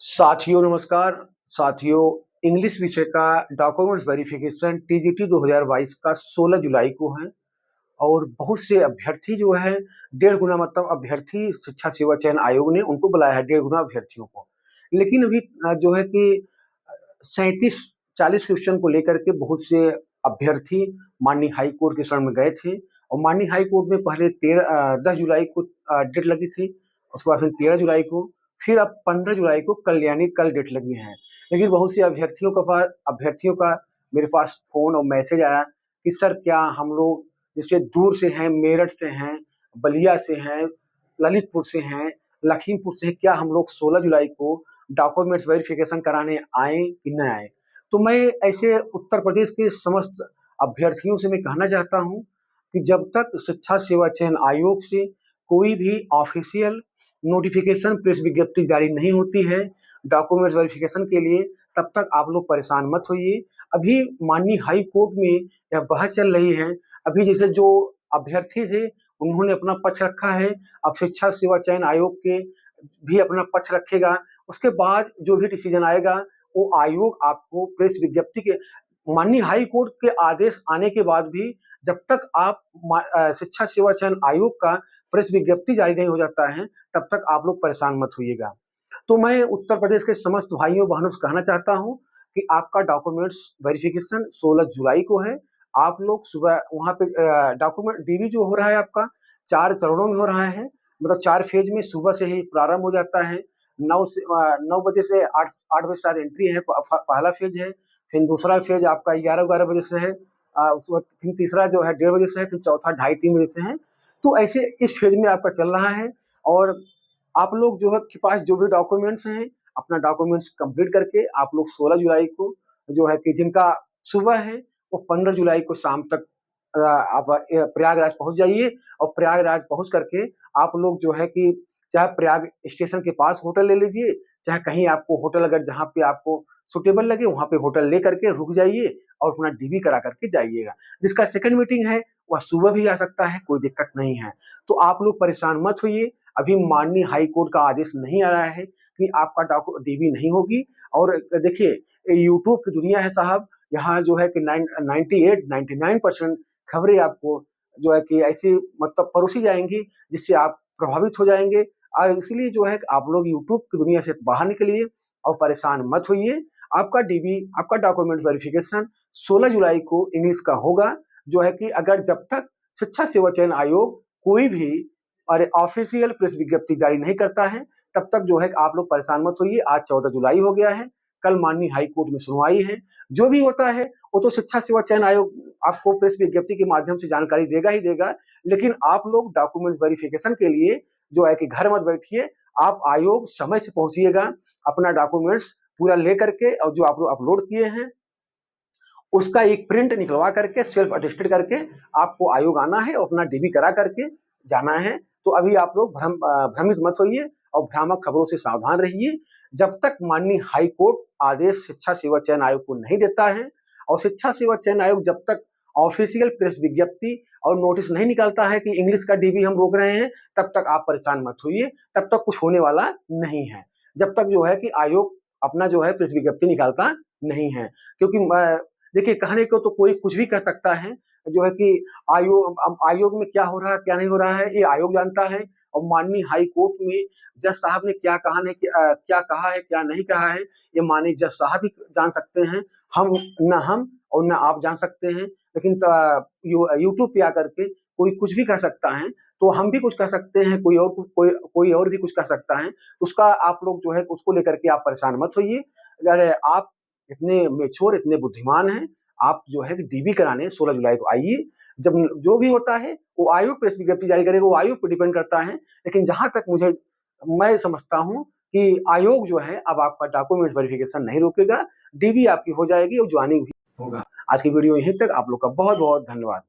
साथियों नमस्कार। साथियों, इंग्लिश विषय का डॉक्यूमेंट्स वेरिफिकेशन टीजीटी 2022 का 16 जुलाई को है और बहुत से अभ्यर्थी जो है 1.5 गुना मतलब अभ्यर्थी शिक्षा सेवा चयन आयोग ने उनको बुलाया है 1.5 गुना अभ्यर्थियों को। लेकिन अभी जो है कि 37-40 क्वेश्चन को लेकर के बहुत से अभ्यर्थी माननीय हाई कोर्ट के शरण में गए थे और माननीय हाई कोर्ट में पहले 10 जुलाई को डेट लगी थी, उसके बाद फिर 13 जुलाई को, फिर अब 15 जुलाई को कल यानी कल डेट लगी है। लेकिन बहुत से अभ्यर्थियों का मेरे पास फ़ोन और मैसेज आया कि सर क्या हम लोग जैसे दूर से हैं, मेरठ से हैं, बलिया से हैं, ललितपुर से हैं, लखीमपुर से हैं, क्या हम लोग 16 जुलाई को डॉक्यूमेंट्स वेरिफिकेशन कराने आएँ कि न आएँ? तो मैं ऐसे उत्तर प्रदेश के समस्त अभ्यर्थियों से मैं कहना चाहता हूँ कि जब तक शिक्षा सेवा चयन आयोग से कोई भी ऑफिशियल नोटिफिकेशन प्रेस विज्ञप्ति जारी नहीं होती है डॉक्यूमेंट्स वेरिफिकेशन के लिए, तब तक आप लोग परेशान मत होइए। अभी माननीय हाई कोर्ट में यह बहस चल रही है। अभी जैसे जो अभ्यर्थी थे उन्होंने अपना पक्ष रखा है, अब शिक्षा सेवा चयन आयोग के भी अपना पक्ष रखेगा। उसके बाद जो भी डिसीजन आएगा वो आयोग आपको प्रेस विज्ञप्ति के माननीय हाई कोर्ट के आदेश आने के बाद भी जब तक आप शिक्षा सेवा चयन आयोग का प्रेस विज्ञप्ति जारी नहीं हो जाता है, तब तक आप लोग परेशान मत होइएगा। तो मैं उत्तर प्रदेश के समस्त भाइयों-बहनों से कहना चाहता हूँ कि आपका डॉक्यूमेंट्स वेरिफिकेशन 16 जुलाई को है। आप लोग सुबह वहाँ पे डॉक्यूमेंट डीवी जो हो रहा है आपका 4 चरणों में हो रहा है। मतलब 4 फेज में सुबह से ही प्रारंभ हो जाता है। 9 बजे से 8 बजे शायद एंट्री है, पहला फेज है। फिर दूसरा फेज आपका 11 बजे से है। उसके बाद फिर तीसरा जो है 1:30 बजे से है, फिर चौथा ढाई 3 बजे से है। तो ऐसे इस फेज में आपका चल रहा है और आप लोग जो है के पास जो भी डॉक्यूमेंट्स हैं, अपना डॉक्यूमेंट्स कंप्लीट करके आप लोग 16 जुलाई को जो है कि जिनका सुबह है, वो 15 जुलाई को शाम तक आप प्रयागराज पहुँच जाइए और प्रयागराज पहुँच करके आप लोग जो है कि चाहे प्रयाग स्टेशन के पास होटल ले लीजिए, चाहे कहीं आपको होटल अगर जहाँ पे आपको सूटेबल लगे वहाँ पे होटल लेकर के रुक जाइए और अपना डीवी करा करके जाइएगा। जिसका सेकंड मीटिंग है, वह सुबह भी आ सकता है, कोई दिक्कत नहीं है। तो आप लोग परेशान मत होइए। अभी माननीय हाई कोर्ट का आदेश नहीं आ रहा है कि आपका डीवी नहीं होगी। और देखिए यूट्यूब की दुनिया है साहब, यहाँ जो है कि 99% खबरें आपको जो है कि ऐसी मतलब परोसी जाएँगी जिससे आप प्रभावित हो जाएँगे। और इसलिए जो है कि आप लोग यूट्यूब की दुनिया से बाहर निकलिए और परेशान मत होइए। आपका डीवी, आपका डॉक्यूमेंट्स वेरिफिकेशन 16 जुलाई को इंग्लिश का होगा, जो है कि अगर जब तक शिक्षा सेवा चयन आयोग कोई भी ऑफिशियल प्रेस विज्ञप्ति जारी नहीं करता है, तब तक जो है आप लोग परेशान मत होइए। आज 14 जुलाई हो गया है, कल माननीय हाई कोर्ट में सुनवाई है। जो भी होता है, वो तो शिक्षा सेवा चयन आयोग आपको प्रेस विज्ञप्ति के माध्यम से जानकारी देगा ही देगा, लेकिन आप लोग डॉक्यूमेंट्स वेरिफिकेशन के लिए जो है कि घर मत बैठिए, आप आयोग समय से पहुँचिएगा, अपना डॉक्यूमेंट्स पूरा लेकर के और जो आप लोग अपलोड किए हैं, उसका एक प्रिंट निकलवा करके सेल्फ अटेस्टेड करके आपको आयोग आना है और अपना डीवी करा करके जाना है। तो अभी आप लोग भ्रमित मत होइए और भ्रामक खबरों से सावधान रहिए। जब तक माननीय हाई कोर्ट आदेश शिक्षा सेवा चयन आयोग को नहीं देता है और शिक्षा सेवा चयन आयोग जब तक ऑफिशियल प्रेस विज्ञप्ति और नोटिस नहीं निकालता है कि इंग्लिश का डीवी हम रोक रहे हैं, तब तक आप परेशान मत होइए, तब तक कुछ होने वाला नहीं है। जब तक जो है कि आयोग अपना जो है प्रेस विज्ञप्ति निकालता नहीं है। क्योंकि देखिए कहने को तो कोई कुछ भी कह सकता है, जो है कि आयोग में क्या हो रहा है, क्या नहीं हो रहा है, ये आयोग जानता है। और माननीय हाई कोर्ट में जज साहब ने क्या कहा है, क्या कहा है, क्या नहीं कहा है, ये माननीय जज साहब ही जान सकते हैं। हम और न आप जान सकते हैं। लेकिन यूट्यूब पे आकर के कोई कुछ भी कह सकता है, तो हम भी कुछ कह सकते हैं, कोई और भी कुछ कह सकता है। उसका आप लोग जो है उसको लेकर के आप परेशान मत होइए। अगर आप इतने मैच्योर, इतने बुद्धिमान हैं, आप जो है कि डीबी कराने 16 जुलाई को आइए। जब जो भी होता है वो आयोग प्रेस विज्ञप्ति जारी करेगा, वो आयोग पे डिपेंड करता है। लेकिन जहाँ तक मैं समझता हूँ कि आयोग जो है अब आपका डॉक्यूमेंट्स वेरिफिकेशन नहीं रोकेगा, डीबी आपकी हो जाएगी और ज्वाइनिंग भी होगा। आज की वीडियो यहीं तक। आप लोग का बहुत-बहुत धन्यवाद।